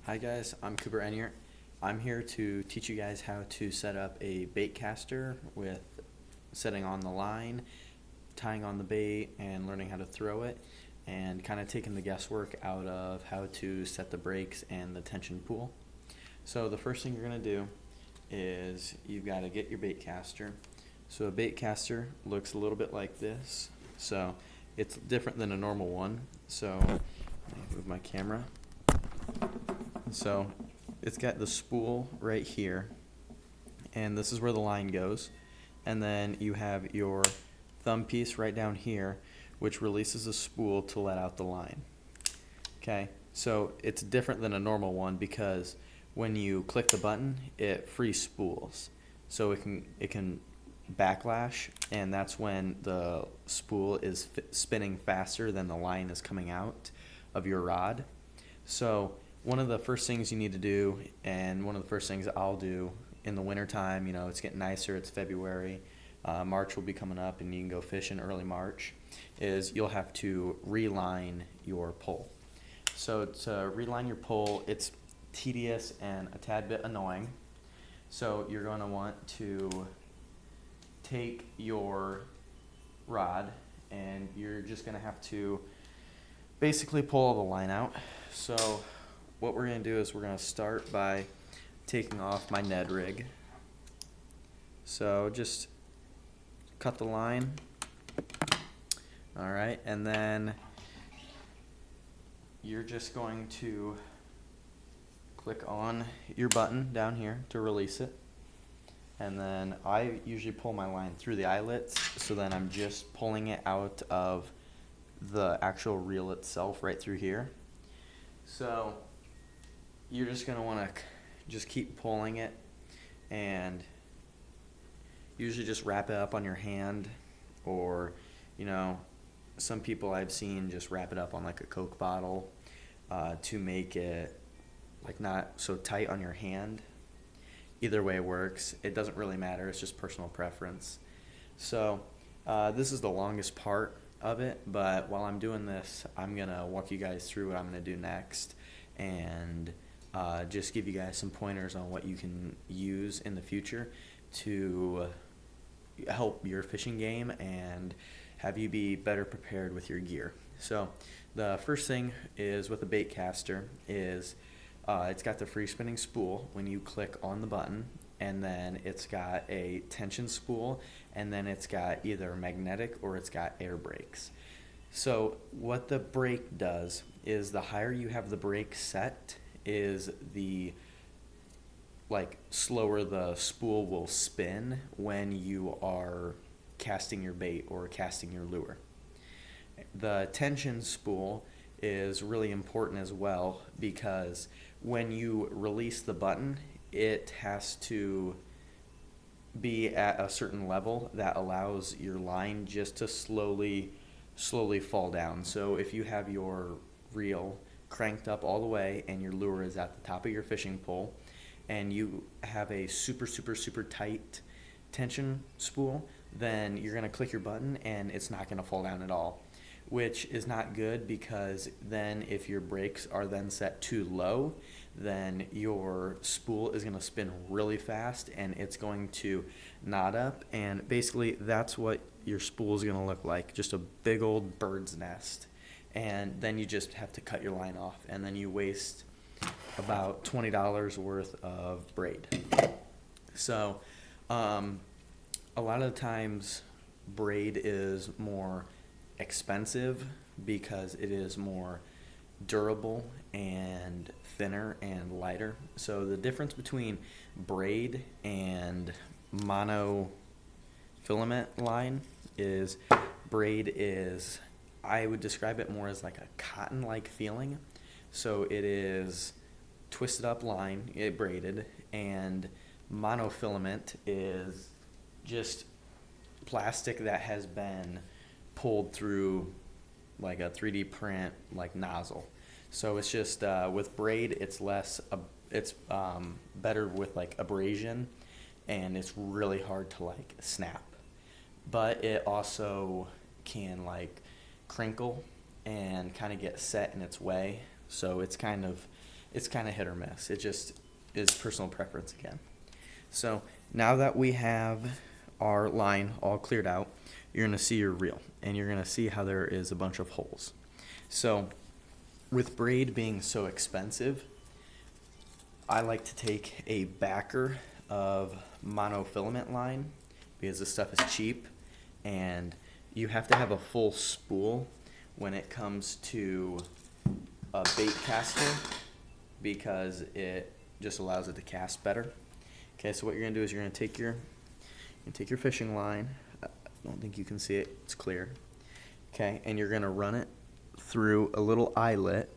Hi guys, I'm Cooper Enier. I'm here to teach you guys how to set up a bait caster with setting on the line, tying on the bait, and learning how to throw it, and kind of taking the guesswork out of how to set the brakes and the tension pool. So the first thing you're going to do is you've got to get your bait caster. So a bait caster looks a little bit like this. So it's different than a normal one. So let me move my camera. So it's got the spool right here, and this is where the line goes. And then you have your thumb piece right down here, which releases the spool to let out the line. Okay, so it's different than a normal one because when you click the button, it free spools. So it can backlash, and that's when the spool is spinning faster than the line is coming out of your rod. So one of the first things you need to do, and one of the first things I'll do in the wintertime, it's getting nicer, it's February, March will be coming up and you can go fishing early March, is you'll have to reline your pole. So to reline your pole, it's tedious and a tad bit annoying. So you're going to want to take your rod and you're just going to have to basically pull all the line out. So what we're going to do is we're going to start by taking off my Ned rig. So just cut the line. All right, and then you're just going to click on your button down here to release it. And then I usually pull my line through the eyelets, so then I'm just pulling it out of the actual reel itself right through here. So you're just going to want to just keep pulling it, and usually just wrap it up on your hand, or some people I've seen just wrap it up on like a Coke bottle to make it like not so tight on your hand. Either way works. It doesn't really matter. It's just personal preference. So this is the longest part of it, but while I'm doing this, I'm going to walk you guys through what I'm going to do next, and just give you guys some pointers on what you can use in the future to help your fishing game and have you be better prepared with your gear. So the first thing is with a bait caster is it's got the free spinning spool when you click on the button, and then it's got a tension spool, and then it's got either magnetic or it's got air brakes. So what the brake does is the higher you have the brake set is the slower the spool will spin when you are casting your bait or casting your lure. The tension spool is really important as well because when you release the button, it has to be at a certain level that allows your line just to slowly fall down. So if you have your reel cranked up all the way and your lure is at the top of your fishing pole and you have a super tight tension spool, then you're going to click your button and it's not going to fall down at all, which is not good because then if your brakes are then set too low, then your spool is going to spin really fast and it's going to knot up, and basically that's what your spool is going to look like, just a big old bird's nest. And then you just have to cut your line off, and then you waste about $20 worth of braid. So a lot of the times braid is more expensive because it is more durable and thinner and lighter. So the difference between braid and monofilament line is braid is, I would describe it more as like a cotton-like feeling. So it is twisted up line, it braided, and monofilament is just plastic that has been pulled through like a 3D print like nozzle. So it's just with braid it's better with like abrasion, and it's really hard to like snap, but it also can like crinkle and kind of get set in its way. So it's kind of it's kind of hit or miss. It just is personal preference again. So now that we have our line all cleared out, you're going to see your reel, and you're going to see how there is a bunch of holes. So with braid being so expensive, I like to take a backer of monofilament line because this stuff is cheap, and you have to have a full spool when it comes to a bait caster because it just allows it to cast better. Okay, so what you're gonna do is you're gonna take your fishing line. I don't think you can see it, it's clear. Okay, and you're gonna run it through a little eyelet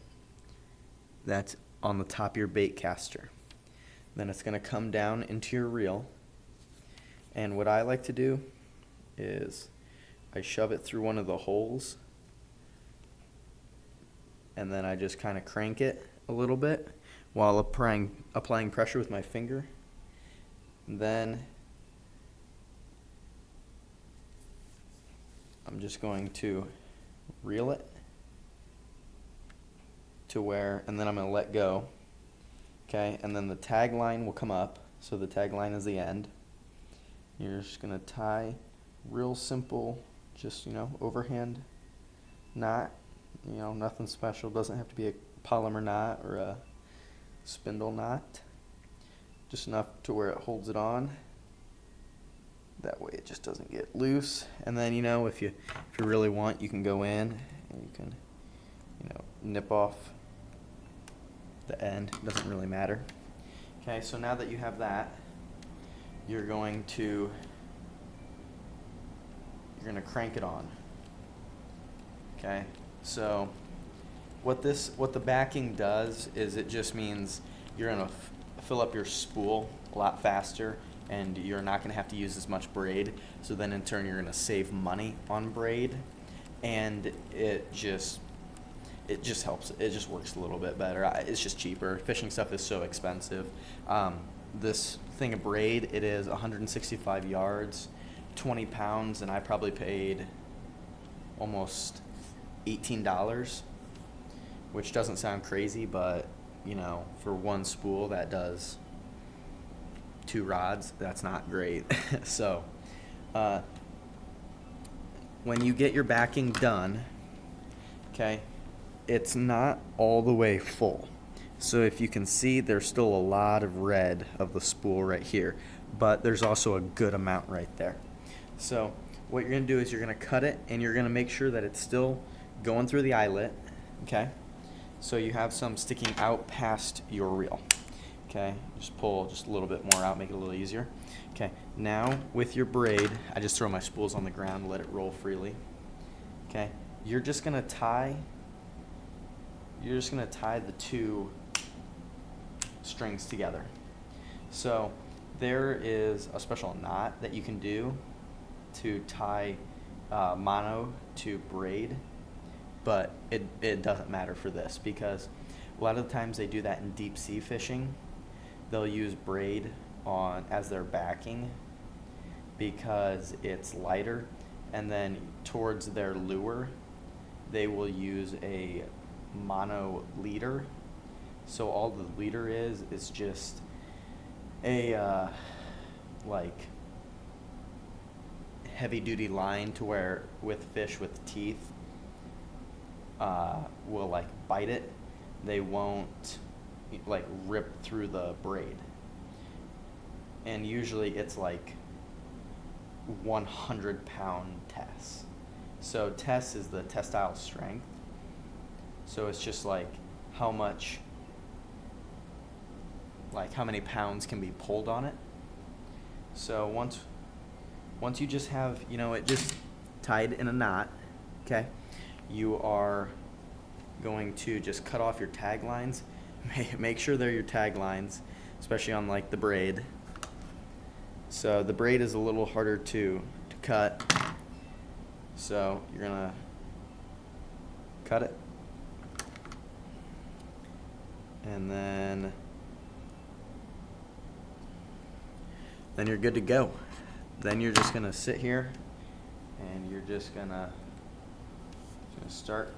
that's on the top of your bait caster. Then it's gonna come down into your reel. And what I like to do is I shove it through one of the holes, and then I just kind of crank it a little bit while applying pressure with my finger. And then I'm just going to reel it to where, and then I'm going to let go. Okay, and then the tag line will come up, so the tag line is the end. You're just going to tie real simple, just, overhand knot. Nothing special. Doesn't have to be a polymer knot or a spindle knot. Just enough to where it holds it on. That way it just doesn't get loose. And then, if you really want, you can go in and you can, nip off the end. It doesn't really matter. Okay, so now that you have that, you're going to crank it on. Okay, so what the backing does is it just means you're gonna fill up your spool a lot faster, and you're not gonna have to use as much braid. So then in turn you're gonna save money on braid, and it just helps. It just works a little bit better. It's just cheaper. Fishing stuff is so expensive. This thing of braid, it is 165 yards, 20 pounds, and I probably paid almost $18, which doesn't sound crazy, but for one spool that does 2 rods, that's not great. So when you get your backing done, okay, it's not all the way full. So if you can see, there's still a lot of red of the spool right here, but there's also a good amount right there. So what you're going to do is you're going to cut it, and you're going to make sure that it's still going through the eyelet, okay? So you have some sticking out past your reel, okay? Just pull just a little bit more out, make it a little easier. Okay, now with your braid, I just throw my spools on the ground, let it roll freely. Okay, you're just going to tie the 2 strings together. So there is a special knot that you can do to tie mono to braid, but it doesn't matter for this because a lot of the times they do that in deep sea fishing. They'll use braid as their backing because it's lighter, and then towards their lure they will use a mono leader. So all the leader is just a like heavy duty line to where with fish with teeth will like bite it. They won't like rip through the braid. And usually it's like 100-pound Tess. So Tess is the tensile strength. So it's just like how many pounds can be pulled on it. So once you just have, it just tied in a knot, okay, you are going to just cut off your tag lines. Make sure they're your tag lines, especially on like the braid. So the braid is a little harder to cut. So you're gonna cut it. And then you're good to go. Then you're just gonna sit here and you're just gonna start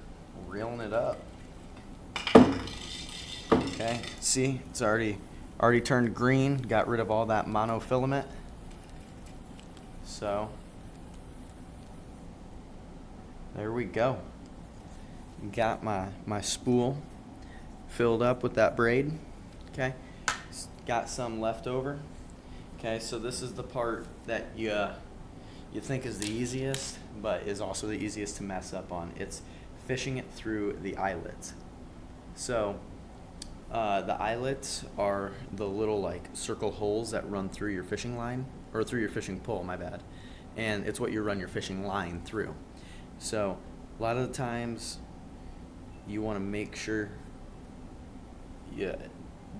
reeling it up. Okay, see, it's already turned green, got rid of all that monofilament. So there we go. Got my spool filled up with that braid. Okay, got some left over. Okay, so this is the part that you think is the easiest, but is also the easiest to mess up on. It's fishing it through the eyelets. So the eyelets are the little like circle holes that run through your fishing line, or through your fishing pole, my bad. And it's what you run your fishing line through. So a lot of the times you want to make sure you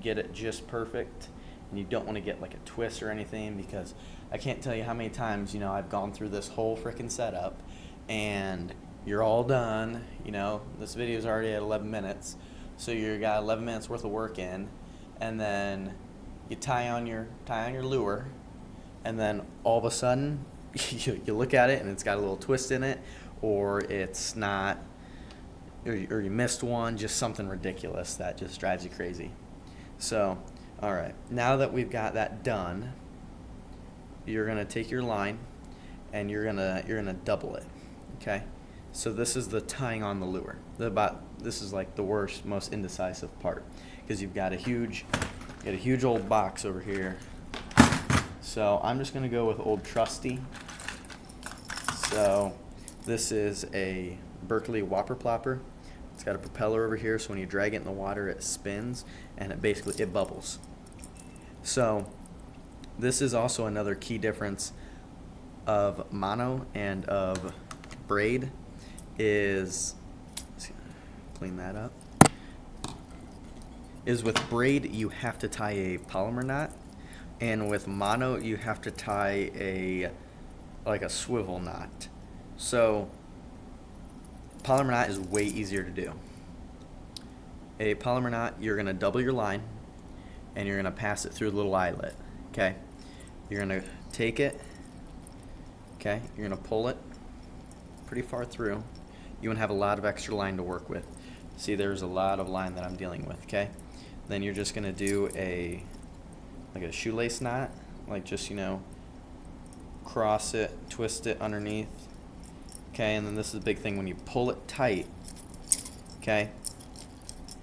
get it just perfect, and you don't want to get like a twist or anything, because I can't tell you how many times, I've gone through this whole freaking setup and you're all done, this video is already at 11 minutes. So you got 11 minutes worth of work in, and then you tie on your lure, and then all of a sudden you look at it and it's got a little twist in it, or it's not, or you missed one, just something ridiculous that just drives you crazy. So, all right, now that we've got that done, you're gonna take your line and you're gonna double it. Okay, so this is the tying on the lure. This is like the worst, most indecisive part, because you've got a huge old box over here. So I'm just gonna go with Old Trusty. So this is a Berkeley Whopper Plopper. It's got a propeller over here, so when you drag it in the water, it spins and it bubbles. So this is also another key difference of mono and of braid is, let's clean that up, is with braid you have to tie a polymer knot, and with mono you have to tie a swivel knot. So polymer knot is way easier to do. A polymer knot, you're going to double your line and you're going to pass it through the little eyelet. Okay, you're going to take it, okay, you're going to pull it pretty far through. You want to have a lot of extra line to work with. See, there's a lot of line that I'm dealing with. Okay, then you're just going to do a shoelace knot, like just cross it, twist it underneath. Okay, and then this is the big thing, when you pull it tight, okay,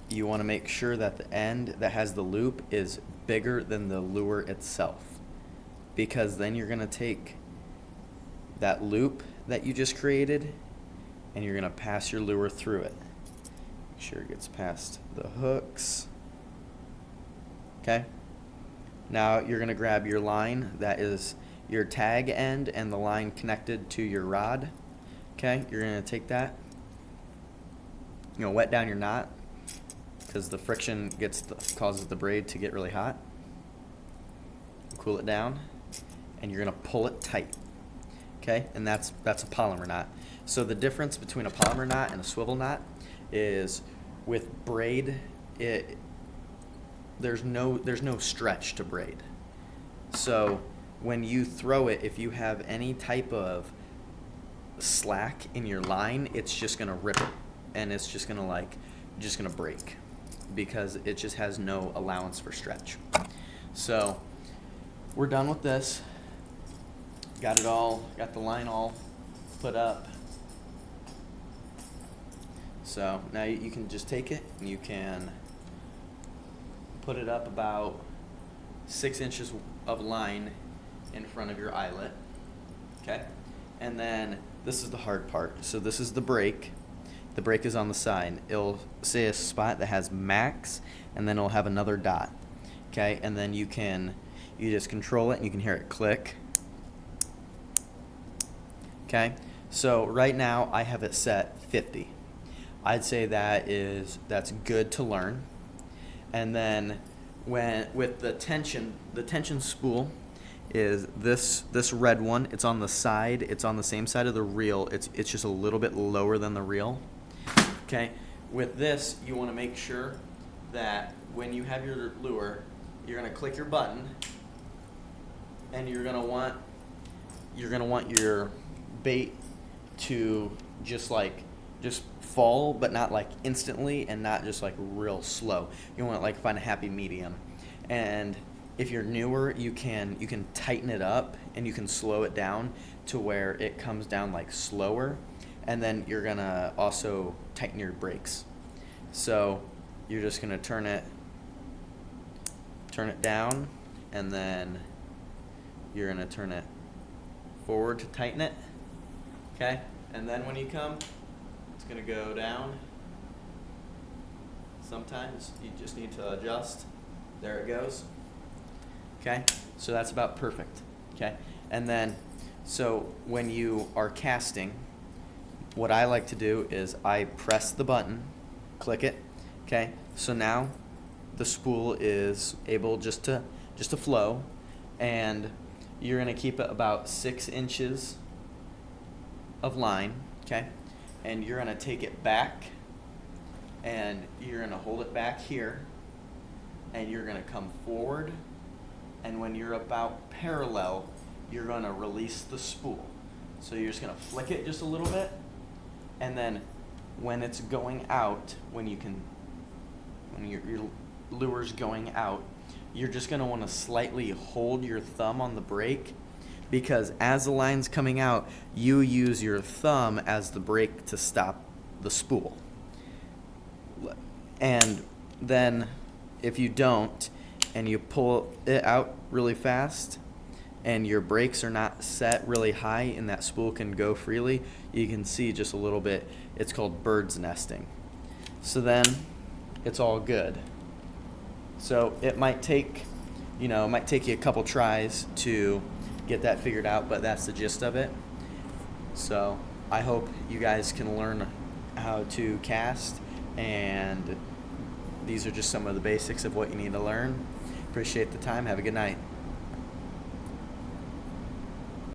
you want to make sure that the end that has the loop is bigger than the lure itself, because then you're going to take that loop that you just created and you're going to pass your lure through it. Make sure it gets past the hooks. Okay, now you're going to grab your line that is your tag end and the line connected to your rod. Okay, you're going to take that, wet down your knot, because the friction causes the braid to get really hot. Cool it down, and you're going to pull it tight. Okay, and that's a polymer knot. So the difference between a polymer knot and a swivel knot is, with braid, there's no stretch to braid. So when you throw it, if you have any type of slack in your line, it's just gonna rip it, and it's just gonna break, because it just has no allowance for stretch. So we're done with this. Got the line all put up. So now you can just take it and you can put it up about 6 inches of line in front of your eyelet. Okay, and then this is the hard part. So this is the brake. The brake is on the side. It'll say a spot that has max, and then it'll have another dot. Okay, and then you just control it and you can hear it click. Okay, so right now I have it set 50. I'd say that's good to learn. And then with the tension spool is this red one. It's on the side. It's on the same side of the reel. It's just a little bit lower than the reel. Okay, with this you want to make sure that when you have your lure, you're going to click your button, and you're going to want your bait to just just fall, but not like instantly and not just like real slow. You want to like find a happy medium. And if you're newer, you can tighten it up and you can slow it down to where it comes down like slower. And then you're gonna also tighten your brakes. So you're just gonna turn it down, and then you're gonna turn it forward to tighten it. Okay? And then when you come, it's gonna go down. Sometimes you just need to adjust. There it goes. Okay? So that's about perfect. Okay? And then, so when you are casting, what I like to do is I press the button, click it. Okay? So now the spool is able just to flow, and you're gonna keep it about 6 inches of line, okay? And you're gonna take it back, and you're gonna hold it back here, and you're gonna come forward, and when you're about parallel, you're gonna release the spool. So you're just gonna flick it just a little bit, and then when it's going out, when your lure's going out, you're just gonna wanna slightly hold your thumb on the brake, because as the line's coming out, you use your thumb as the brake to stop the spool. And then if you don't, and you pull it out really fast, and your brakes are not set really high and that spool can go freely, you can see just a little bit, it's called bird's nesting. So then it's all good. So it might take you a couple tries to get that figured out, but that's the gist of it. So I hope you guys can learn how to cast, and these are just some of the basics of what you need to learn. Appreciate the time. Have a good night.